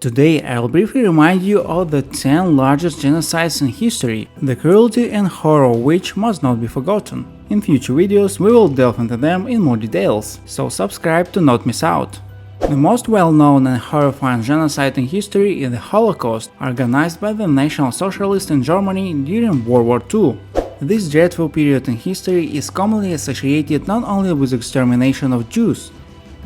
Today I'll briefly remind you of the 10 largest genocides in history, the cruelty and horror of which must not be forgotten. In future videos we will delve into them in more details, so subscribe to not miss out. The most well-known and horrifying genocide in history is the Holocaust, organized by the National Socialists in Germany during World War II. This dreadful period in history is commonly associated not only with the extermination of Jews,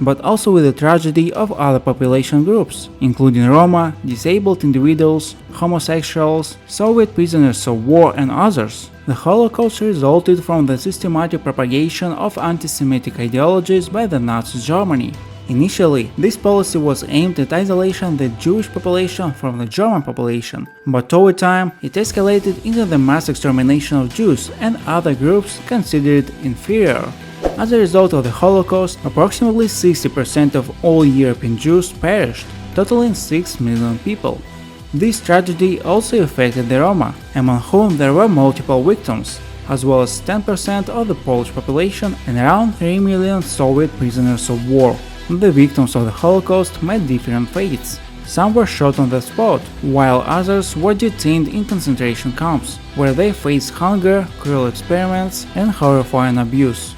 but also with the tragedy of other population groups, including Roma, disabled individuals, homosexuals, Soviet prisoners of war and others. The Holocaust resulted from the systematic propagation of anti-Semitic ideologies by the Nazi Germany. Initially, this policy was aimed at isolating the Jewish population from the German population, but over time it escalated into the mass extermination of Jews and other groups considered inferior. As a result of the Holocaust, approximately 60% of all European Jews perished, totaling 6 million people. This tragedy also affected the Roma, among whom there were multiple victims, as well as 10% of the Polish population and around 3 million Soviet prisoners of war. The victims of the Holocaust met different fates. Some were shot on the spot, while others were detained in concentration camps, where they faced hunger, cruel experiments, and horrifying abuse.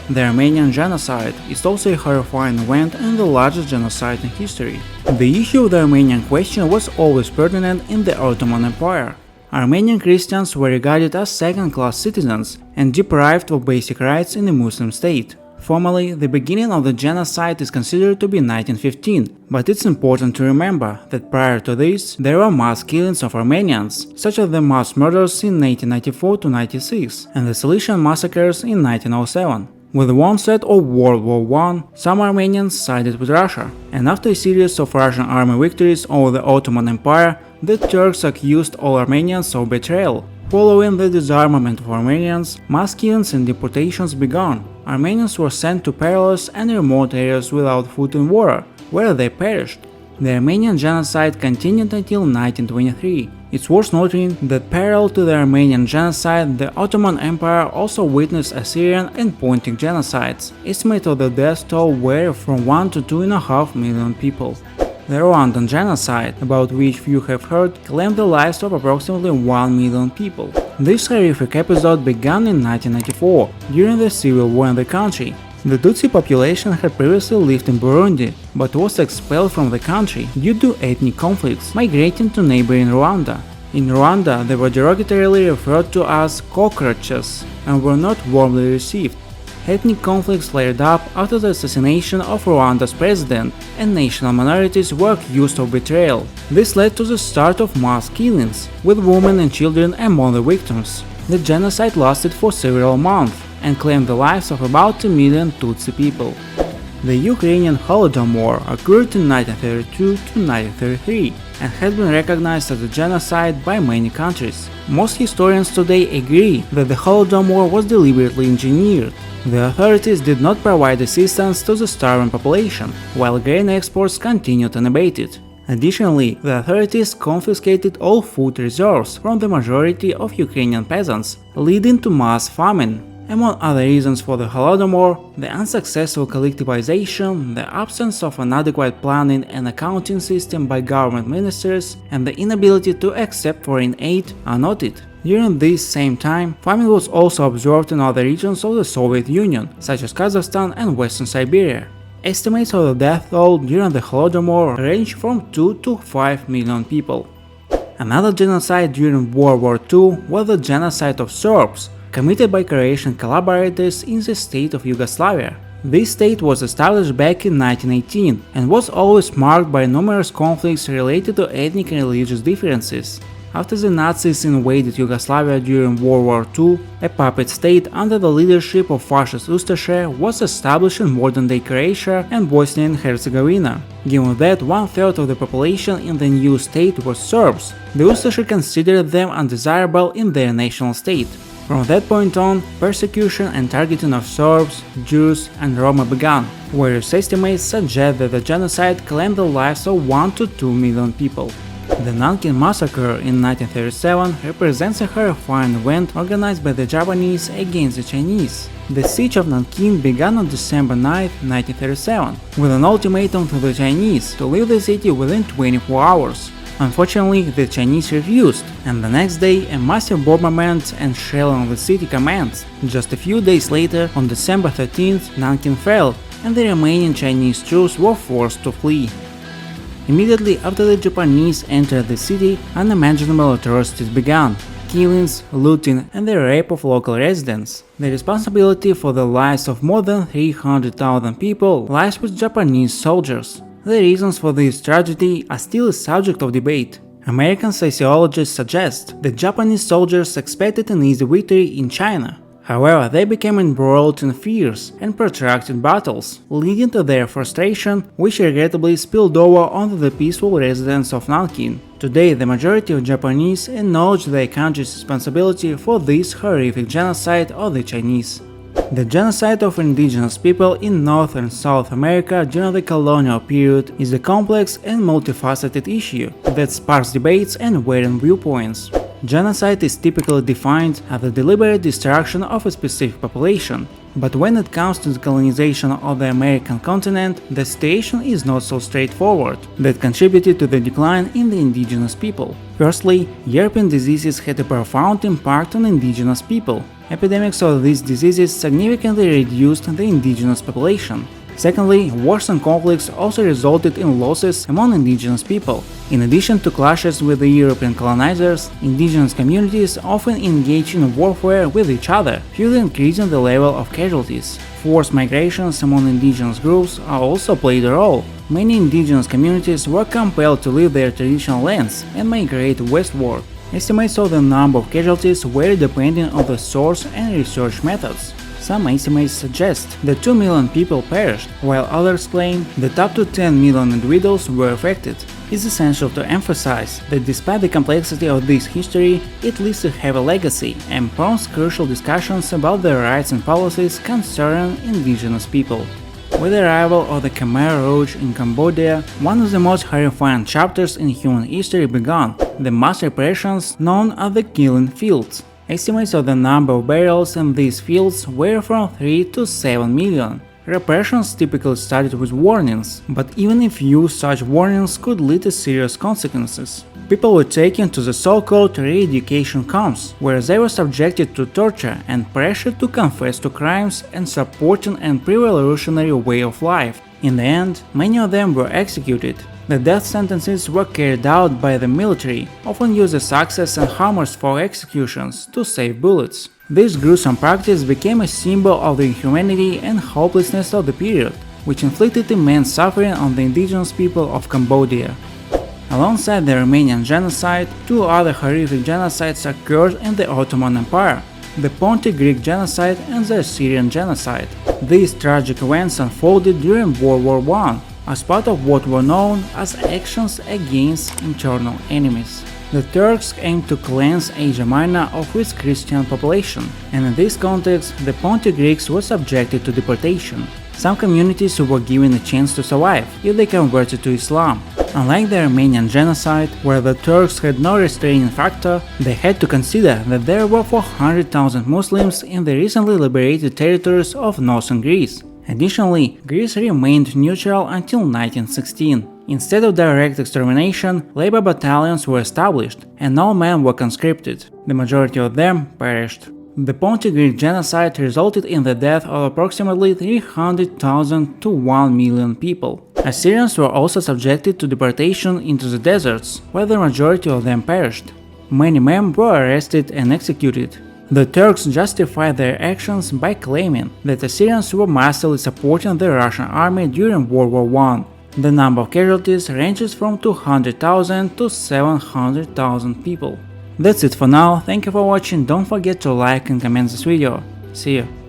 The Armenian Genocide is also a horrifying event and the largest genocide in history. The issue of the Armenian question was always pertinent in the Ottoman Empire. Armenian Christians were regarded as second-class citizens and deprived of basic rights in a Muslim state. Formally, the beginning of the genocide is considered to be 1915, but it's important to remember that prior to this, there were mass killings of Armenians, such as the mass murders in 1994–96 and the Silesian massacres in 1907. With the onset of World War I, some Armenians sided with Russia, and after a series of Russian army victories over the Ottoman Empire, the Turks accused all Armenians of betrayal. Following the disarmament of Armenians, mass killings and deportations began. Armenians were sent to perilous and remote areas without food and water, where they perished. The Armenian genocide continued until 1923. It's worth noting that parallel to the Armenian genocide, the Ottoman Empire also witnessed Assyrian and Pontic genocides. Estimates of the death toll vary from 1 to 2.5 million people. The Rwandan genocide, about which few have heard, claimed the lives of approximately 1 million people. This horrific episode began in 1994, during the civil war in the country. The Tutsi population had previously lived in Burundi, but was expelled from the country due to ethnic conflicts, migrating to neighboring Rwanda. In Rwanda, they were derogatorily referred to as cockroaches and were not warmly received. Ethnic conflicts flared up after the assassination of Rwanda's president, and national minorities were accused of betrayal. This led to the start of mass killings, with women and children among the victims. The genocide lasted for several months and claimed the lives of about 2 million Tutsi people. The Ukrainian Holodomor occurred in 1932–1933 and has been recognized as a genocide by many countries. Most historians today agree that the Holodomor was deliberately engineered. The authorities did not provide assistance to the starving population, while grain exports continued unabated. Additionally, the authorities confiscated all food reserves from the majority of Ukrainian peasants, leading to mass famine. Among other reasons for the Holodomor, the unsuccessful collectivization, the absence of an adequate planning and accounting system by government ministers, and the inability to accept foreign aid are noted. During this same time, famine was also observed in other regions of the Soviet Union, such as Kazakhstan and Western Siberia. Estimates of the death toll during the Holodomor range from 2 to 5 million people. Another genocide during World War II was the genocide of Serbs, committed by Croatian collaborators in the state of Yugoslavia. This state was established back in 1918 and was always marked by numerous conflicts related to ethnic and religious differences. After the Nazis invaded Yugoslavia during World War II, a puppet state under the leadership of fascist Ustaše was established in modern-day Croatia and Bosnia and Herzegovina. Given that 1/3 of the population in the new state were Serbs, the Ustaše considered them undesirable in their national state. From that point on, persecution and targeting of Serbs, Jews, and Roma began. Various estimates suggest that the genocide claimed the lives of 1 to 2 million people. The Nanking Massacre in 1937 represents a horrifying event organized by the Japanese against the Chinese. The siege of Nanking began on December 9, 1937, with an ultimatum to the Chinese to leave the city within 24 hours. Unfortunately, the Chinese refused, and the next day a massive bombardment and shelling of the city commenced. Just a few days later, on December 13th, Nanking fell, and the remaining Chinese troops were forced to flee. Immediately after the Japanese entered the city, unimaginable atrocities began: killings, looting, and the rape of local residents. The responsibility for the lives of more than 300,000 people lies with Japanese soldiers. The reasons for this tragedy are still a subject of debate. American sociologists suggest that Japanese soldiers expected an easy victory in China. However, they became embroiled in fierce and protracted battles, leading to their frustration, which regrettably spilled over onto the peaceful residents of Nanking. Today, the majority of Japanese acknowledge their country's responsibility for this horrific genocide of the Chinese. The genocide of indigenous people in North and South America during the colonial period is a complex and multifaceted issue that sparks debates and varying viewpoints. Genocide is typically defined as the deliberate destruction of a specific population, but when it comes to the colonization of the American continent, the situation is not so straightforward. That contributed to the decline in the indigenous people. Firstly, European diseases had a profound impact on indigenous people. Epidemics of these diseases significantly reduced the indigenous population. Secondly, wars and conflicts also resulted in losses among indigenous people. In addition to clashes with the European colonizers, indigenous communities often engage in warfare with each other, further increasing the level of casualties. Forced migrations among indigenous groups also played a role. Many indigenous communities were compelled to leave their traditional lands and migrate westward. Estimates of the number of casualties vary depending on the source and research methods. Some estimates suggest that 2 million people perished, while others claim that up to 10 million individuals were affected. It's essential to emphasize that despite the complexity of this history, it leaves a heavy legacy and prompts crucial discussions about the rights and policies concerning indigenous people. With the arrival of the Khmer Rouge in Cambodia, one of the most horrifying chapters in human history began: the mass repressions known as the killing fields. Estimates of the number of burials in these fields were from 3 to 7 million. Repressions typically started with warnings, but even a few such warnings could lead to serious consequences. People were taken to the so-called re-education camps, where they were subjected to torture and pressured to confess to crimes and support an pre-revolutionary way of life. In the end, many of them were executed. The death sentences were carried out by the military, often used as axes and hammers for executions to save bullets. This gruesome practice became a symbol of the inhumanity and hopelessness of the period, which inflicted immense suffering on the indigenous people of Cambodia. Alongside the Armenian genocide, two other horrific genocides occurred in the Ottoman Empire: the Pontic Greek genocide and the Assyrian genocide. These tragic events unfolded during World War I, as part of what were known as actions against internal enemies. The Turks aimed to cleanse Asia Minor of its Christian population, and in this context, the Pontic Greeks were subjected to deportation. Some communities were given a chance to survive if they converted to Islam. Unlike the Armenian genocide, where the Turks had no restraining factor, they had to consider that there were 400,000 Muslims in the recently liberated territories of northern Greece. Additionally, Greece remained neutral until 1916. Instead of direct extermination, labor battalions were established, and all men were conscripted. The majority of them perished. The Pontic Greek genocide resulted in the death of approximately 300,000 to 1 million people. Assyrians were also subjected to deportation into the deserts, where the majority of them perished. Many men were arrested and executed. The Turks justified their actions by claiming that Assyrians were massively supporting the Russian army during World War I. The number of casualties ranges from 200,000 to 700,000 people. That's it for now, thank you for watching, don't forget to like and comment this video. See you!